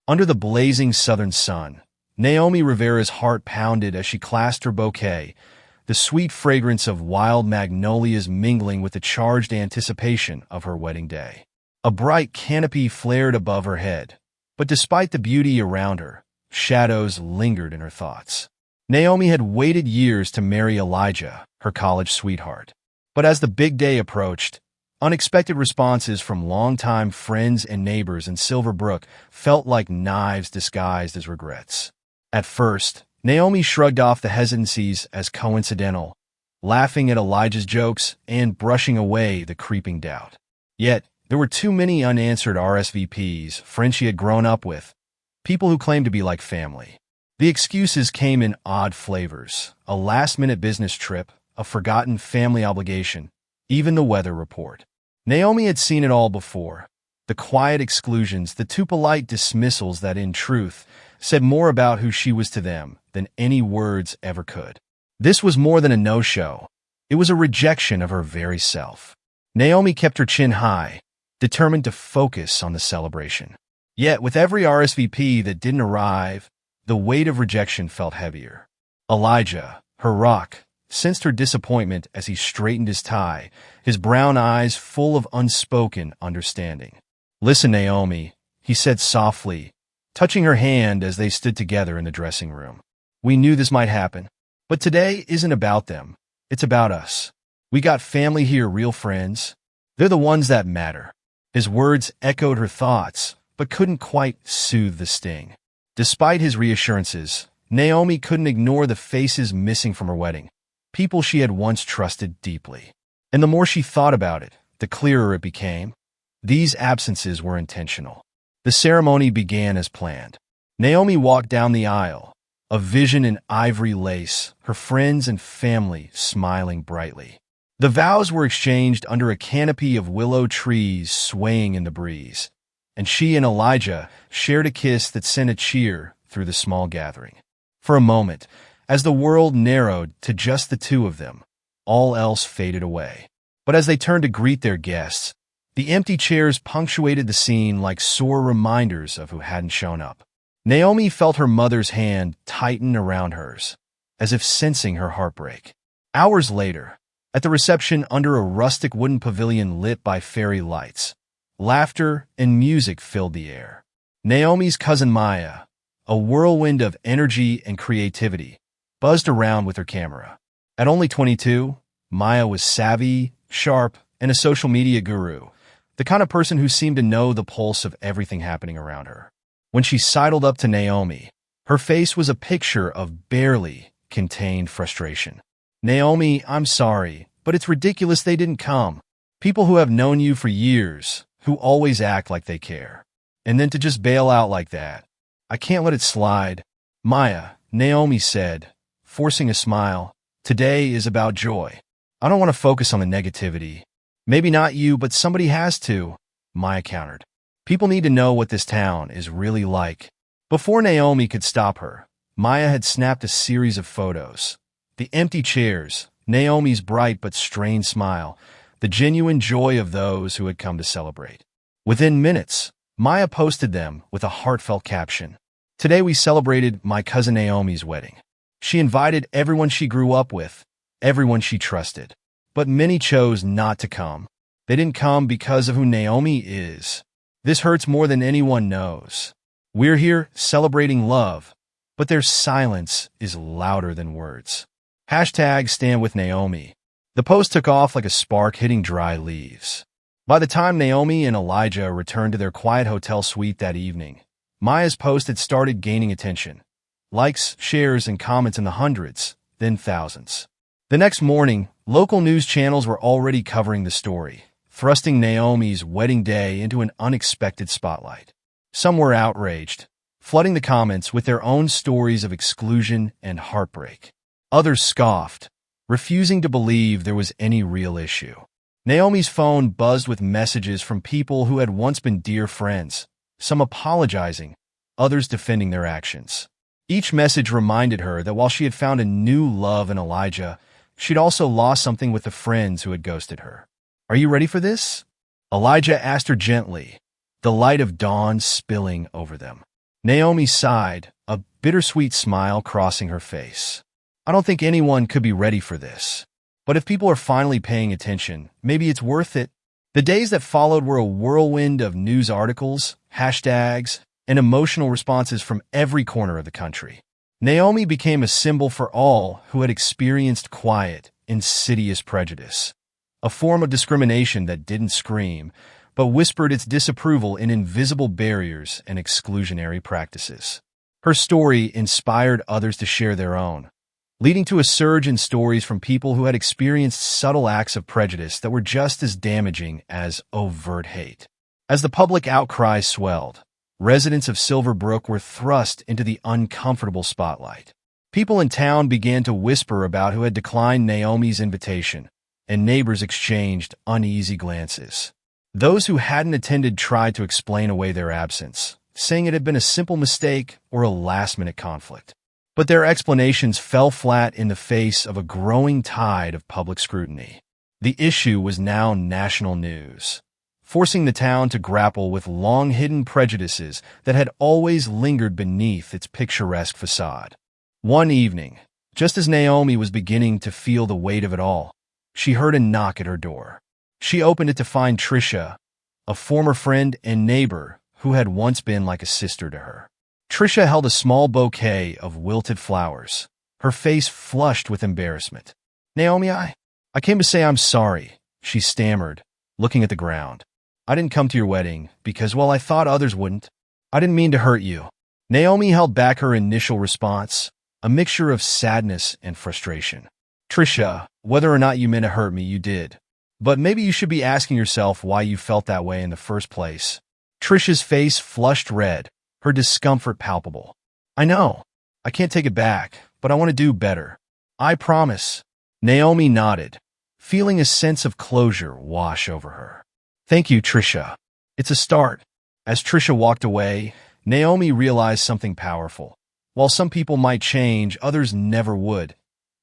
Under the blazing southern sun, Naomi Rivera's heart pounded as she clasped her bouquet, the sweet fragrance of wild magnolias mingling with the charged anticipation of her wedding day. A bright canopy flared above her head, but despite the beauty around her, shadows lingered in her thoughts. Naomi had waited years to marry Elijah, her college sweetheart. But as the big day approached, unexpected responses from longtime friends and neighbors in Silver Brook felt like knives disguised as regrets. At first, Naomi shrugged off the hesitancies as coincidental, laughing at Elijah's jokes and brushing away the creeping doubt. Yet, there were too many unanswered RSVPs, friends she had grown up with, people who claimed to be like family. The excuses came in odd flavors: a last-minute business trip, a forgotten family obligation, even the weather report. Naomi had seen it all before. The quiet exclusions, the too polite dismissals that, in truth, said more about who she was to them than any words ever could. This was more than a no-show. It was a rejection of her very self. Naomi kept her chin high, determined to focus on the celebration. Yet, with every RSVP that didn't arrive, the weight of rejection felt heavier. Elijah, her rock, sensed her disappointment as he straightened his tie, his brown eyes full of unspoken understanding. "Listen, Naomi," he said softly, touching her hand as they stood together in the dressing room. "We knew this might happen, but today isn't about them. It's about us. We got family here, real friends. They're the ones that matter." His words echoed her thoughts, but couldn't quite soothe the sting. Despite his reassurances, Naomi couldn't ignore the faces missing from her wedding, people she had once trusted deeply. And the more she thought about it, the clearer it became. These absences were intentional. The ceremony began as planned. Naomi walked down the aisle, a vision in ivory lace, her friends and family smiling brightly. The vows were exchanged under a canopy of willow trees swaying in the breeze, and she and Elijah shared a kiss that sent a cheer through the small gathering. For a moment, as the world narrowed to just the two of them, all else faded away. But as they turned to greet their guests, the empty chairs punctuated the scene like sore reminders of who hadn't shown up. Naomi felt her mother's hand tighten around hers, as if sensing her heartbreak. Hours later, at the reception under a rustic wooden pavilion lit by fairy lights, laughter and music filled the air. Naomi's cousin Maya, a whirlwind of energy and creativity, buzzed around with her camera. At only 22, Maya was savvy, sharp, and a social media guru, the kind of person who seemed to know the pulse of everything happening around her. When she sidled up to Naomi, her face was a picture of barely contained frustration. "Naomi, I'm sorry, but it's ridiculous they didn't come. People who have known you for years, who always act like they care. And then to just bail out like that. I can't let it slide." "Maya," Naomi said, forcing a smile, "today is about joy. I don't want to focus on the negativity." "Maybe not you, but somebody has to," Maya countered. "People need to know what this town is really like." Before Naomi could stop her, Maya had snapped a series of photos. The empty chairs, Naomi's bright but strained smile, the genuine joy of those who had come to celebrate. Within minutes, Maya posted them with a heartfelt caption. "Today we celebrated my cousin Naomi's wedding. She invited everyone she grew up with, everyone she trusted. But many chose not to come. They didn't come because of who Naomi is. This hurts more than anyone knows. We're here celebrating love, but their silence is louder than words." #Stand with Naomi. The post took off like a spark hitting dry leaves. By the time Naomi and Elijah returned to their quiet hotel suite that evening, Maya's post had started gaining attention. Likes, shares, and comments in the hundreds, then thousands. The next morning, local news channels were already covering the story, thrusting Naomi's wedding day into an unexpected spotlight. Some were outraged, flooding the comments with their own stories of exclusion and heartbreak. Others scoffed, refusing to believe there was any real issue. Naomi's phone buzzed with messages from people who had once been dear friends, some apologizing, others defending their actions. Each message reminded her that while she had found a new love in Elijah, she'd also lost something with the friends who had ghosted her. "Are you ready for this?" Elijah asked her gently, the light of dawn spilling over them. Naomi sighed, a bittersweet smile crossing her face. I don't think anyone could be ready for this. But if people are finally paying attention, maybe it's worth it. The days that followed were a whirlwind of news articles, hashtags, and emotional responses from every corner of the country. Naomi became a symbol for all who had experienced quiet, insidious prejudice, a form of discrimination that didn't scream, but whispered its disapproval in invisible barriers and exclusionary practices. Her story inspired others to share their own, leading to a surge in stories from people who had experienced subtle acts of prejudice that were just as damaging as overt hate. As the public outcry swelled, residents of Silver Brook were thrust into the uncomfortable spotlight. People in town began to whisper about who had declined Naomi's invitation, and neighbors exchanged uneasy glances. Those who hadn't attended tried to explain away their absence, saying it had been a simple mistake or a last-minute conflict. But their explanations fell flat in the face of a growing tide of public scrutiny. The issue was now national news, forcing the town to grapple with long-hidden prejudices that had always lingered beneath its picturesque facade. One evening, just as Naomi was beginning to feel the weight of it all, she heard a knock at her door. She opened it to find Tricia, a former friend and neighbor who had once been like a sister to her. Tricia held a small bouquet of wilted flowers, her face flushed with embarrassment. "Naomi, I came to say I'm sorry," she stammered, looking at the ground. "I didn't come to your wedding because, well, I thought others wouldn't. I didn't mean to hurt you." Naomi held back her initial response, a mixture of sadness and frustration. "Tricia, whether or not you meant to hurt me, you did. But maybe you should be asking yourself why you felt that way in the first place." Tricia's face flushed red, her discomfort palpable. "I know. I can't take it back, but I want to do better. I promise." Naomi nodded, feeling a sense of closure wash over her. "Thank you, Tricia. It's a start." As Tricia walked away, Naomi realized something powerful. While some people might change, others never would,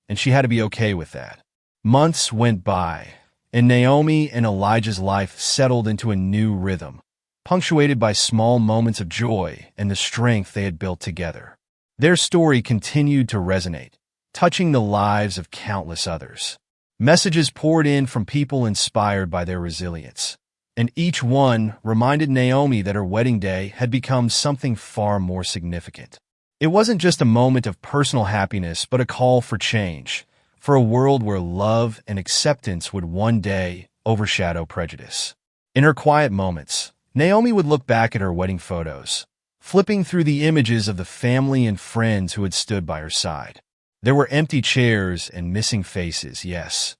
and she had to be okay with that. Months went by, and Naomi and Elijah's life settled into a new rhythm, punctuated by small moments of joy and the strength they had built together. Their story continued to resonate, touching the lives of countless others. Messages poured in from people inspired by their resilience, and each one reminded Naomi that her wedding day had become something far more significant. It wasn't just a moment of personal happiness, but a call for change, for a world where love and acceptance would one day overshadow prejudice. In her quiet moments, Naomi would look back at her wedding photos, flipping through the images of the family and friends who had stood by her side. There were empty chairs and missing faces, yes,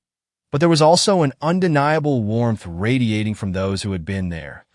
but there was also an undeniable warmth radiating from those who had been there,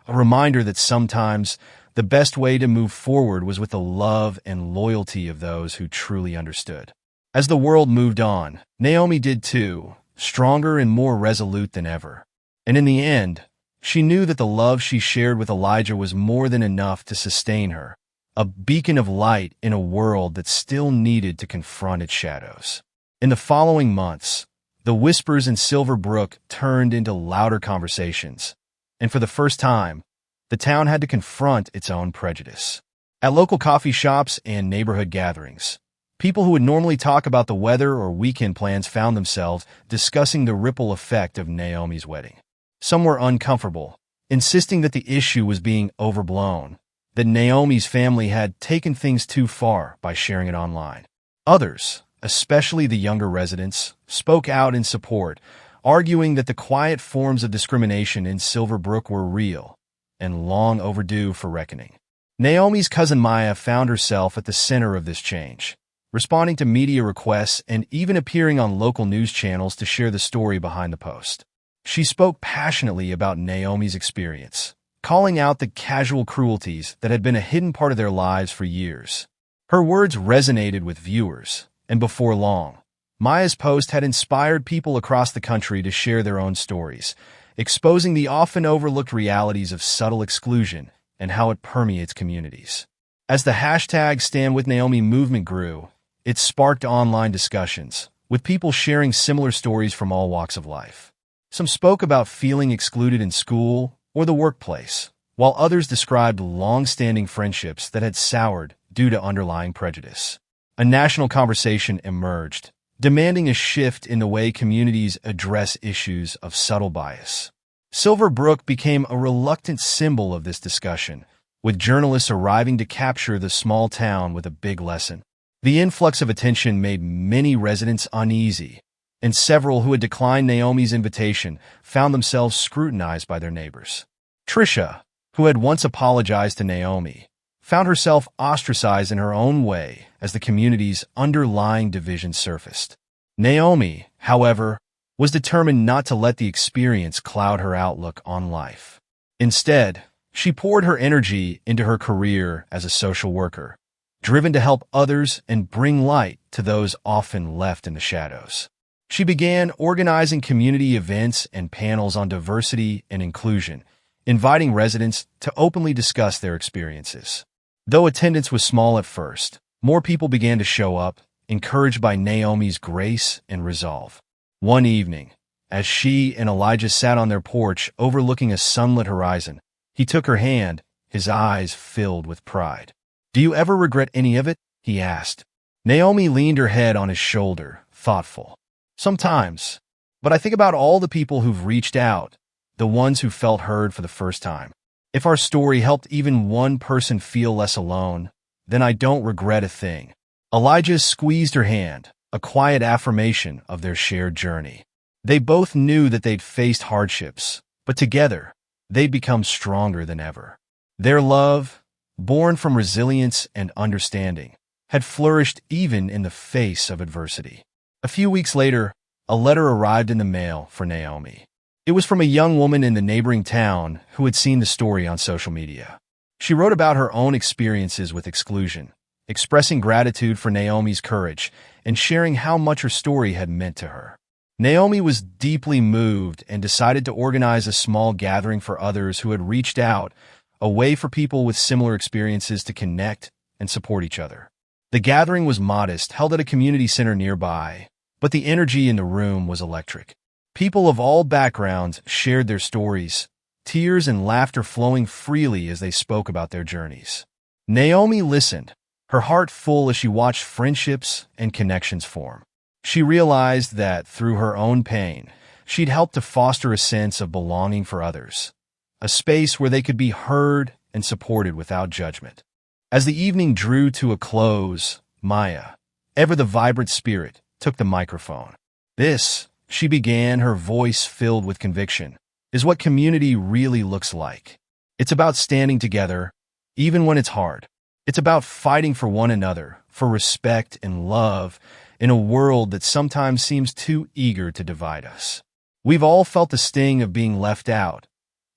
a reminder that sometimes the best way to move forward was with the love and loyalty of those who truly understood. As the world moved on, Naomi did too, stronger and more resolute than ever. And in the end, she knew that the love she shared with Elijah was more than enough to sustain her, a beacon of light in a world that still needed to confront its shadows. In the following months, the whispers in Silver Brook turned into louder conversations, and for the first time, the town had to confront its own prejudice. At local coffee shops and neighborhood gatherings, people who would normally talk about the weather or weekend plans found themselves discussing the ripple effect of Naomi's wedding. Some were uncomfortable, insisting that the issue was being overblown, that Naomi's family had taken things too far by sharing it online. Others, especially the younger residents, spoke out in support, arguing that the quiet forms of discrimination in Silver Brook were real and long overdue for reckoning. Naomi's cousin Maya found herself at the center of this change, responding to media requests and even appearing on local news channels to share the story behind the post. She spoke passionately about Naomi's experience, calling out the casual cruelties that had been a hidden part of their lives for years. Her words resonated with viewers, and before long, Maya's post had inspired people across the country to share their own stories, exposing the often overlooked realities of subtle exclusion and how it permeates communities. As the hashtag #StandWithNaomi movement grew, it sparked online discussions, with people sharing similar stories from all walks of life. Some spoke about feeling excluded in school or the workplace, while others described long-standing friendships that had soured due to underlying prejudice. A national conversation emerged, demanding a shift in the way communities address issues of subtle bias. Silver Brook became a reluctant symbol of this discussion, with journalists arriving to capture the small town with a big lesson. The influx of attention made many residents uneasy, and several who had declined Naomi's invitation found themselves scrutinized by their neighbors. Trisha, who had once apologized to Naomi, found herself ostracized in her own way as the community's underlying division surfaced. Naomi, however, was determined not to let the experience cloud her outlook on life. Instead, she poured her energy into her career as a social worker, driven to help others and bring light to those often left in the shadows. She began organizing community events and panels on diversity and inclusion, inviting residents to openly discuss their experiences. Though attendance was small at first, more people began to show up, encouraged by Naomi's grace and resolve. One evening, as she and Elijah sat on their porch overlooking a sunlit horizon, he took her hand, his eyes filled with pride. "Do you ever regret any of it?" he asked. Naomi leaned her head on his shoulder, thoughtful. "Sometimes, but I think about all the people who've reached out, the ones who felt heard for the first time. If our story helped even one person feel less alone, then I don't regret a thing." Elijah squeezed her hand, a quiet affirmation of their shared journey. They both knew that they'd faced hardships, but together, they'd become stronger than ever. Their love, born from resilience and understanding, had flourished even in the face of adversity. A few weeks later, a letter arrived in the mail for Naomi. It was from a young woman in the neighboring town who had seen the story on social media. She wrote about her own experiences with exclusion, expressing gratitude for Naomi's courage and sharing how much her story had meant to her. Naomi was deeply moved and decided to organize a small gathering for others who had reached out, a way for people with similar experiences to connect and support each other. The gathering was modest, held at a community center nearby, but the energy in the room was electric. People of all backgrounds shared their stories, tears and laughter flowing freely as they spoke about their journeys. Naomi listened, her heart full as she watched friendships and connections form. She realized that, through her own pain, she'd helped to foster a sense of belonging for others, a space where they could be heard and supported without judgment. As the evening drew to a close, Maya, ever the vibrant spirit, took the microphone. "This," she began, her voice filled with conviction, "is what community really looks like. It's about standing together, even when it's hard. It's about fighting for one another, for respect and love, in a world that sometimes seems too eager to divide us. We've all felt the sting of being left out,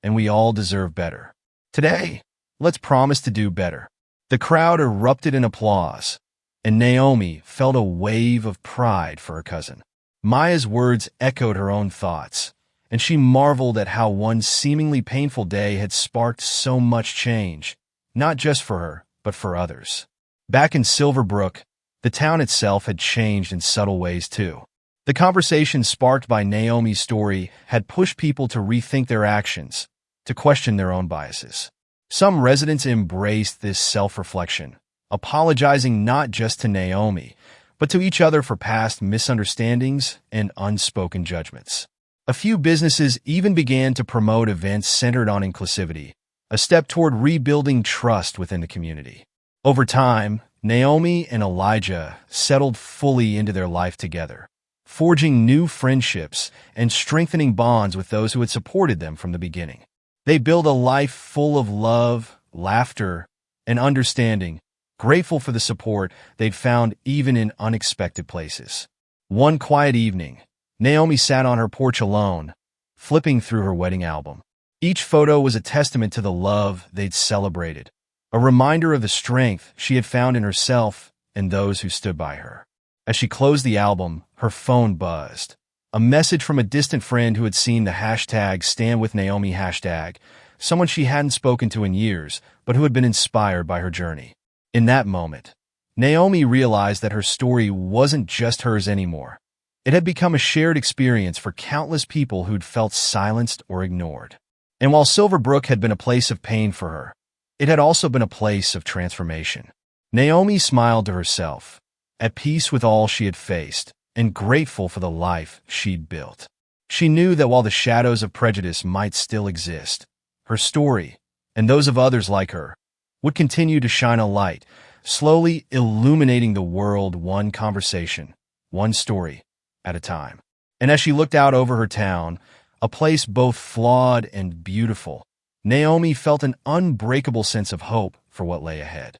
and we all deserve better. Today, let's promise to do better." The crowd erupted in applause, and Naomi felt a wave of pride for her cousin. Maya's words echoed her own thoughts, and she marveled at how one seemingly painful day had sparked so much change, not just for her, but for others. Back in Silver Brook, the town itself had changed in subtle ways too. The conversation sparked by Naomi's story had pushed people to rethink their actions, to question their own biases. Some residents embraced this self-reflection, apologizing not just to Naomi, but to each other for past misunderstandings and unspoken judgments. A few businesses even began to promote events centered on inclusivity, a step toward rebuilding trust within the community. Over time, Naomi and Elijah settled fully into their life together, forging new friendships and strengthening bonds with those who had supported them from the beginning. They built a life full of love, laughter, and understanding, grateful for the support they'd found even in unexpected places. One quiet evening, Naomi sat on her porch alone, flipping through her wedding album. Each photo was a testament to the love they'd celebrated, a reminder of the strength she had found in herself and those who stood by her. As she closed the album, her phone buzzed. A message from a distant friend who had seen the #StandWithNaomi hashtag, someone she hadn't spoken to in years, but who had been inspired by her journey. In that moment, Naomi realized that her story wasn't just hers anymore. It had become a shared experience for countless people who'd felt silenced or ignored. And while Silverbrook had been a place of pain for her, it had also been a place of transformation. Naomi smiled to herself, at peace with all she had faced, and grateful for the life she'd built. She knew that while the shadows of prejudice might still exist, her story, and those of others like her, would continue to shine a light, slowly illuminating the world one conversation, one story at a time. And as she looked out over her town, a place both flawed and beautiful, Naomi felt an unbreakable sense of hope for what lay ahead.